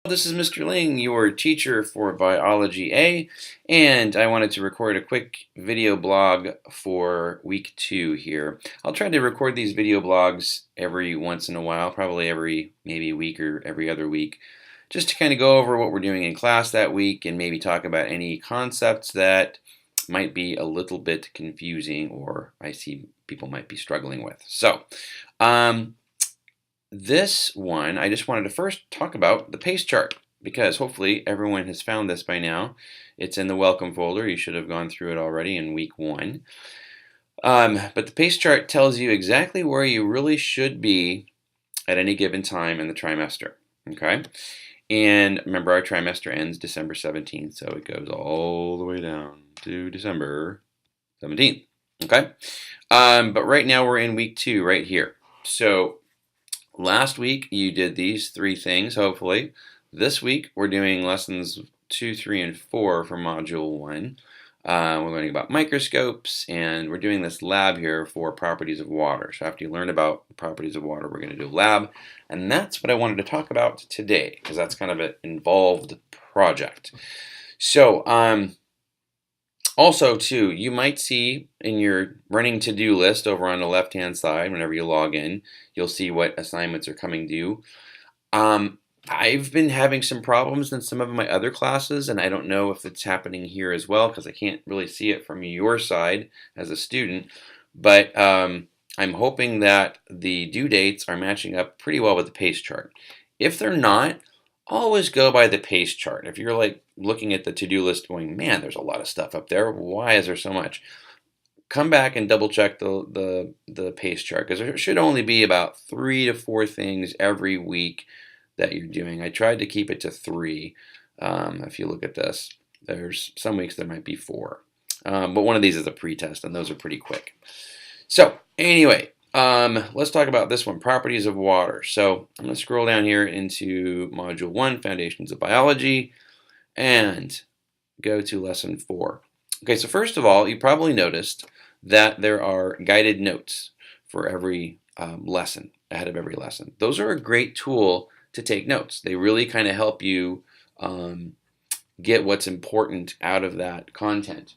This is Mr. Ling, your teacher for Biology A, and I wanted to record a quick video blog for week 2 here. I'll try to record these video blogs every once in a while, probably every maybe week or every other week, just to kind of go over what we're doing in class that week and maybe talk about any concepts that might be a little bit confusing or I see people might be struggling with. This one, I just wanted to first talk about the pace chart because hopefully everyone has found this by now. It's in the welcome folder. You should have gone through it already in week 1. But the pace chart tells you exactly where you really should be at any given time in the trimester. Okay? And remember, our trimester ends December 17th, so it goes all the way down to December 17th. Okay? But right now we're in week 2 right here. So last week you did these 3 things, hopefully. This week we're doing lessons 2, 3, and 4 for Module 1. We're learning about microscopes, and we're doing this lab here for properties of water. So after you learn about the properties of water, we're going to do a lab. And that's what I wanted to talk about today, because that's kind of an involved project. So, also, too, you might see in your running to-do list over on the left-hand side, whenever you log in, you'll see what assignments are coming due. I've been having some problems in some of my other classes, and I don't know if it's happening here as well because I can't really see it from your side as a student. But I'm hoping that the due dates are matching up pretty well with the pace chart. If they're not, always go by the pace chart. If you're like looking at the to-do list going, man, there's a lot of stuff up there. Why is there so much? Come back and double check the pace chart because there should only be about 3 to 4 things every week that you're doing. I tried to keep it to 3. If you look at this, there's some weeks there might be 4. But one of these is a pretest, and those are pretty quick. So anyway, let's talk about this one, properties of water. So I'm going to scroll down here into Module 1, Foundations of Biology, and go to Lesson 4. Okay, so first of all, you probably noticed that there are guided notes for every lesson, ahead of every lesson. Those are a great tool to take notes. They really kind of help you get what's important out of that content.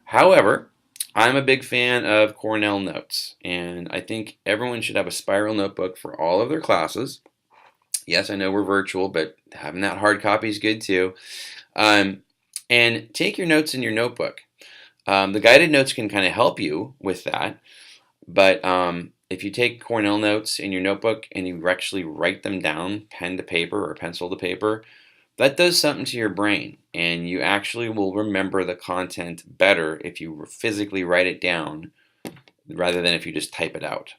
However, I'm a big fan of Cornell Notes, and I think everyone should have a spiral notebook for all of their classes. Yes, I know we're virtual, but having that hard copy is good too. And take your notes in your notebook. The guided notes can kind of help you with that, but if you take Cornell Notes in your notebook and you actually write them down, pen to paper or pencil to paper, that does something to your brain, and you actually will remember the content better if you physically write it down rather than if you just type it out.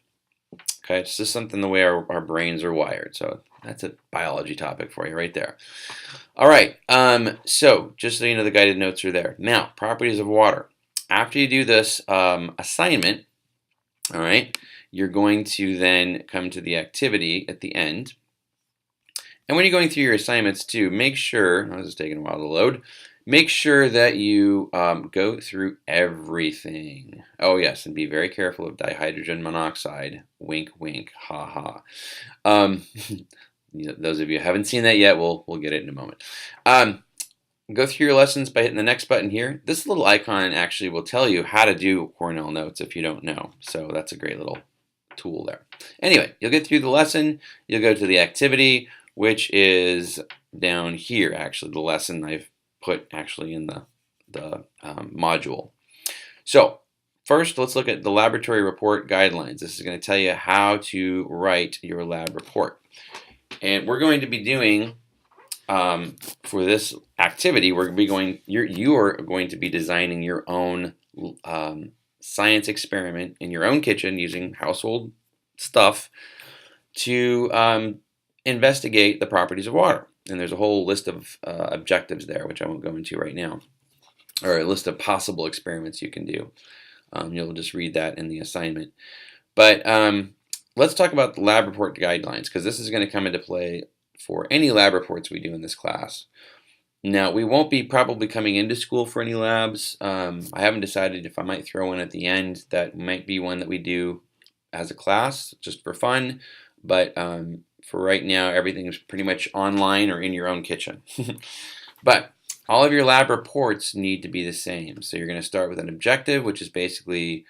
Okay, it's just something the way our brains are wired. So that's a biology topic for you right there. All right, so just so you know, the guided notes are there. Now, properties of water. After you do this assignment, all right, you're going to then come to the activity at the end. And when you're going through your assignments too, make sure, this is taking a while to load, make sure that you go through everything. Oh yes, and be very careful of dihydrogen monoxide. Wink, wink, ha ha. Those of you who haven't seen that yet, we'll get it in a moment. Go through your lessons by hitting the next button here. This little icon actually will tell you how to do Cornell Notes if you don't know. So that's a great little tool there. Anyway, you'll get through the lesson, you'll go to the activity, which is down here actually, the lesson I've put actually in the module. So first, let's look at the laboratory report guidelines. This is going to tell you how to write your lab report. And we're going to be doing, for this activity, you are going to be designing your own science experiment in your own kitchen using household stuff to investigate the properties of water. And there's a whole list of objectives there, which I won't go into right now, or a list of possible experiments you can do. You'll just read that in the assignment. But let's talk about the lab report guidelines, because this is going to come into play for any lab reports we do in this class. Now, we won't be probably coming into school for any labs. I haven't decided if I might throw in at the end. That might be one that we do as a class, just for fun. But for right now, everything's pretty much online or in your own kitchen. But all of your lab reports need to be the same. So you're going to start with an objective, which is basically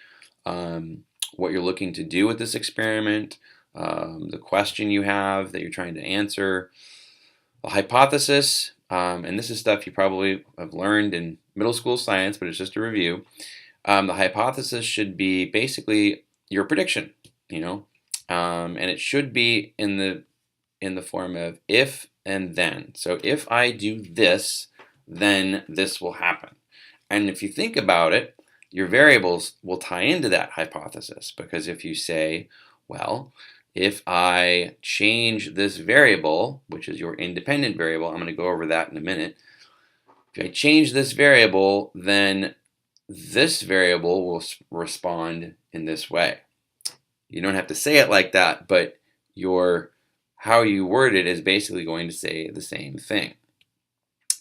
what you're looking to do with this experiment, the question you have that you're trying to answer, the hypothesis, and this is stuff you probably have learned in middle school science, but it's just a review. The hypothesis should be basically your prediction, and it should be in the form of if and then. So if I do this, then this will happen. And if you think about it, your variables will tie into that hypothesis, because if you say, well, if I change this variable, which is your independent variable, I'm going to go over that in a minute. If I change this variable, then this variable will respond in this way. You don't have to say it like that, but how you word it is basically going to say the same thing.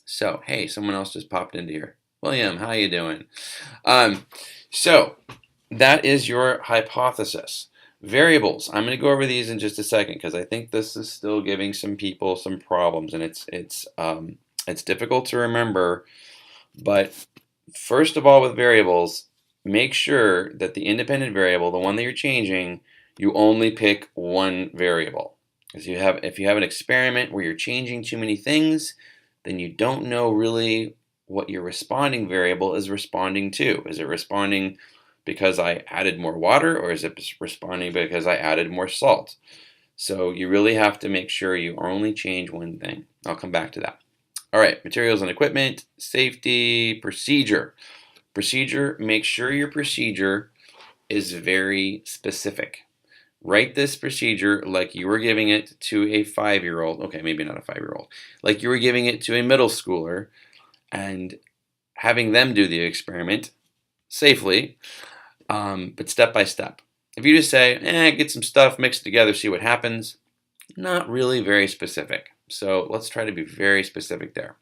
So, hey, someone else just popped into here. William, how you doing? So that is your hypothesis. Variables. I'm going to go over these in just a second because I think this is still giving some people some problems, and it's difficult to remember. But first of all, with variables, make sure that the independent variable, the one that you're changing, you only pick one variable. Because if you have an experiment where you're changing too many things, then you don't know really what your responding variable is responding to. Is it responding because I added more water, or is it responding because I added more salt? So you really have to make sure you only change one thing. I'll come back to that. All right, materials and equipment, safety, procedure. Procedure, make sure your procedure is very specific. Write this procedure like you were giving it to a 5-year-old. Okay, maybe not a 5-year-old. Like you were giving it to a middle schooler and having them do the experiment safely, but step by step. If you just say, get some stuff, mix it together, see what happens, not really very specific. So let's try to be very specific there.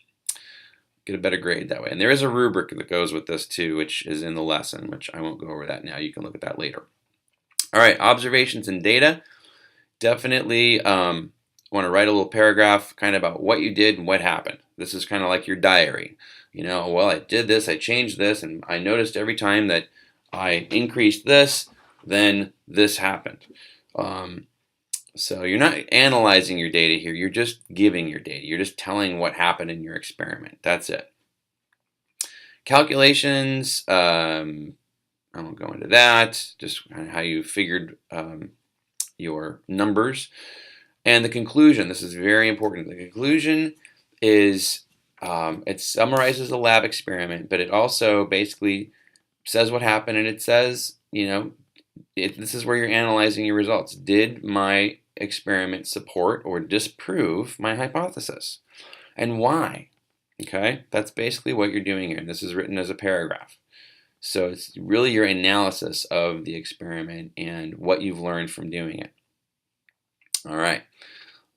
Get a better grade that way. And there is a rubric that goes with this too, which is in the lesson, which I won't go over that now. You can look at that later. All right, observations and data. Definitely want to write a little paragraph kind of about what you did and what happened. This is kind of like your diary. Well, I did this, I changed this, and I noticed every time that I increased this, then this happened. So you're not analyzing your data here, you're just giving your data. You're just telling what happened in your experiment. That's it. Calculations, I won't go into that, just kind of how you figured your numbers. And the conclusion, this is very important. The conclusion is, it summarizes the lab experiment, but it also basically says what happened, and it says, this is where you're analyzing your results. Did my experiment support or disprove my hypothesis? And why? Okay, that's basically what you're doing here. And this is written as a paragraph. So it's really your analysis of the experiment and what you've learned from doing it. All right.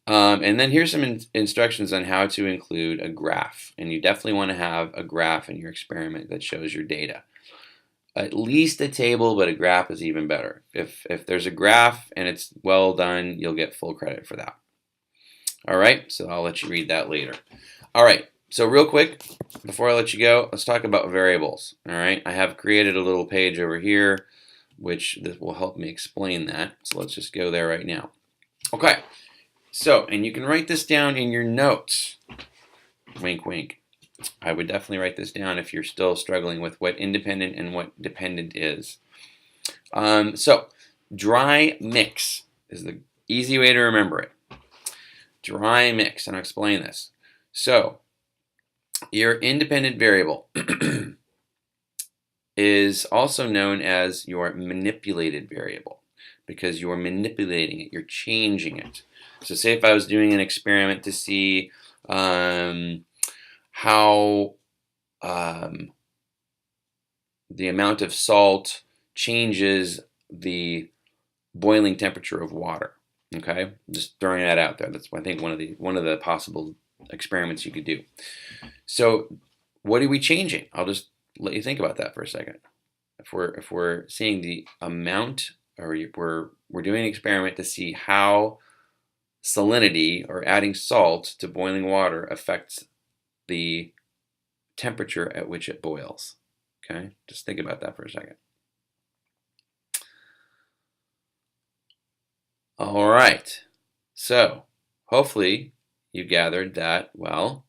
And then here's some instructions on how to include a graph. And you definitely want to have a graph in your experiment that shows your data. At least a table, but a graph is even better. If there's a graph and it's well done, you'll get full credit for that. All right, so I'll let you read that later. All right, so real quick, before I let you go, let's talk about variables. All right, I have created a little page over here, which this will help me explain that. So let's just go there right now. Okay, so, and you can write this down in your notes. Wink, wink. I would definitely write this down if you're still struggling with what independent and what dependent is. So, dry mix is the easy way to remember it. Dry mix, and I'll explain this. So, your independent variable is also known as your manipulated variable because you're manipulating it, you're changing it. So say if I was doing an experiment to see how the amount of salt changes the boiling temperature of water. Okay, just throwing that out there. That's I think one of the possible experiments you could do. So, what are we changing? I'll just let you think about that for a second. If we're seeing the amount, or we're doing an experiment to see how salinity or adding salt to boiling water affects the temperature at which it boils. Okay, just think about that for a second. All right, so hopefully you gathered that, well,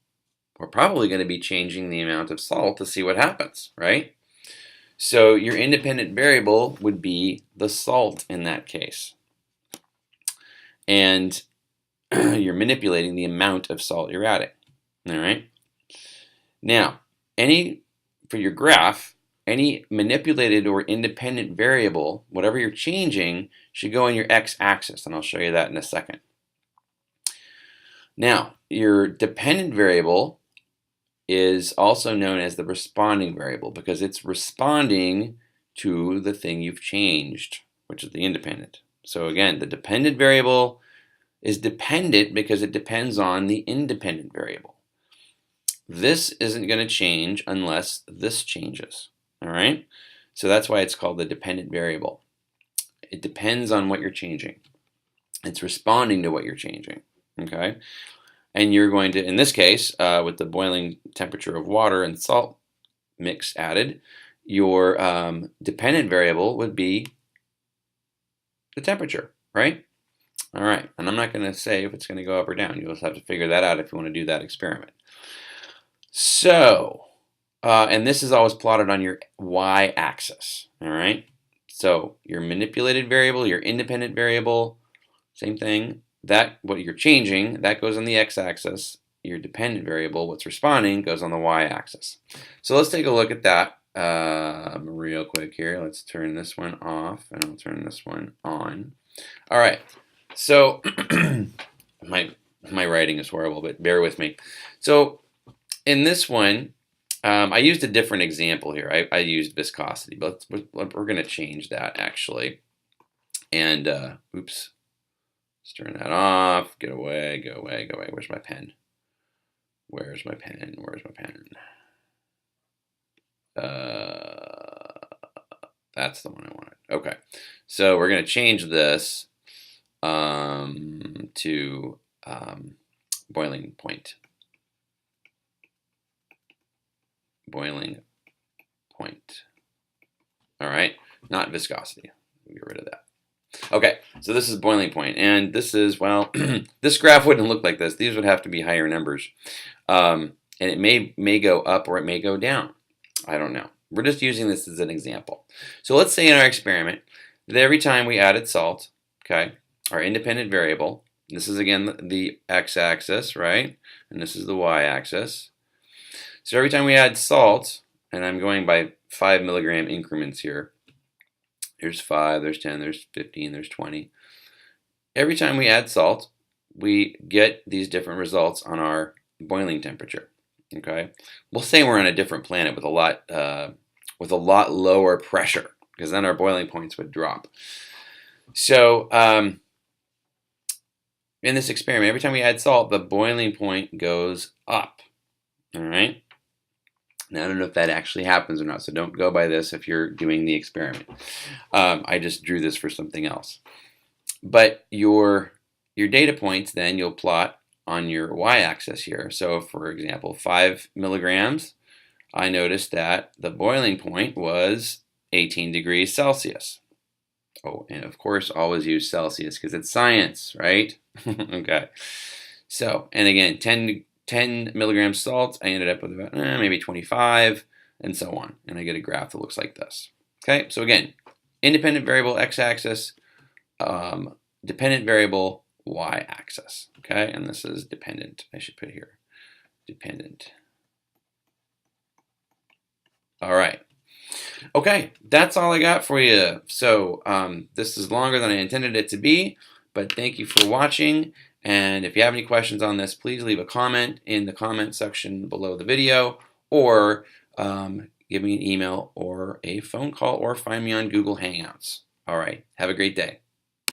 we're probably going to be changing the amount of salt to see what happens, right? So your independent variable would be the salt in that case. And you're manipulating the amount of salt you're adding. All right. Now, for your graph, any manipulated or independent variable, whatever you're changing, should go on your x-axis, and I'll show you that in a second. Now, your dependent variable is also known as the responding variable because it's responding to the thing you've changed, which is the independent. So again, the dependent variable is dependent because it depends on the independent variable. This isn't going to change unless this changes. All right? So that's why it's called the dependent variable. It depends on what you're changing. It's responding to what you're changing. Okay? And you're going to, in this case, with the boiling temperature of water and salt mix added, your dependent variable would be the temperature, right? All right, and I'm not going to say if it's going to go up or down. You'll just have to figure that out if you want to do that experiment. So, and this is always plotted on your y-axis, all right? So your manipulated variable, your independent variable, same thing. That, what you're changing, that goes on the x-axis. Your dependent variable, what's responding, goes on the y-axis. So let's take a look at that real quick here. Let's turn this one off, and I'll turn this one on. All right. So my writing is horrible, but bear with me. So in this one, I used a different example here. I used viscosity, but we're going to change that actually. And oops, let's turn that off. Get away, go away, go away. Where's my pen? Where's my pen? Where's my pen? That's the one I wanted. Okay, so we're going to change this to boiling point. Boiling point. All right, not viscosity. We'll get rid of that. Okay, so this is boiling point, and this is, well, this graph wouldn't look like this. These would have to be higher numbers, and it may go up or it may go down. I don't know. We're just using this as an example. So let's say in our experiment that every time we added salt, okay, our independent variable, this is again the x-axis, right? And this is the y-axis. So every time we add salt, and I'm going by 5 milligram increments here, there's 5, there's 10, there's 15, there's 20. Every time we add salt, we get these different results on our boiling temperature. Okay, we'll say we're on a different planet with a lot lower pressure, because then our boiling points would drop. So in this experiment, every time we add salt, the boiling point goes up. All right. Now I don't know if that actually happens or not, so don't go by this if you're doing the experiment. I just drew this for something else. But your data points then you'll plot on your y-axis here. So for example, 5 milligrams, I noticed that the boiling point was 18 degrees Celsius. Oh, and of course, always use Celsius because it's science, right? Okay. So, and again, 10 milligrams salt, I ended up with about maybe 25, and so on. And I get a graph that looks like this. Okay, so again, independent variable x-axis, dependent variable y-axis. Okay, and this is dependent. I should put here, dependent. All right. Okay, that's all I got for you. So this is longer than I intended it to be, but thank you for watching. And if you have any questions on this, please leave a comment in the comment section below the video, or give me an email or a phone call, or find me on Google Hangouts. All right, have a great day.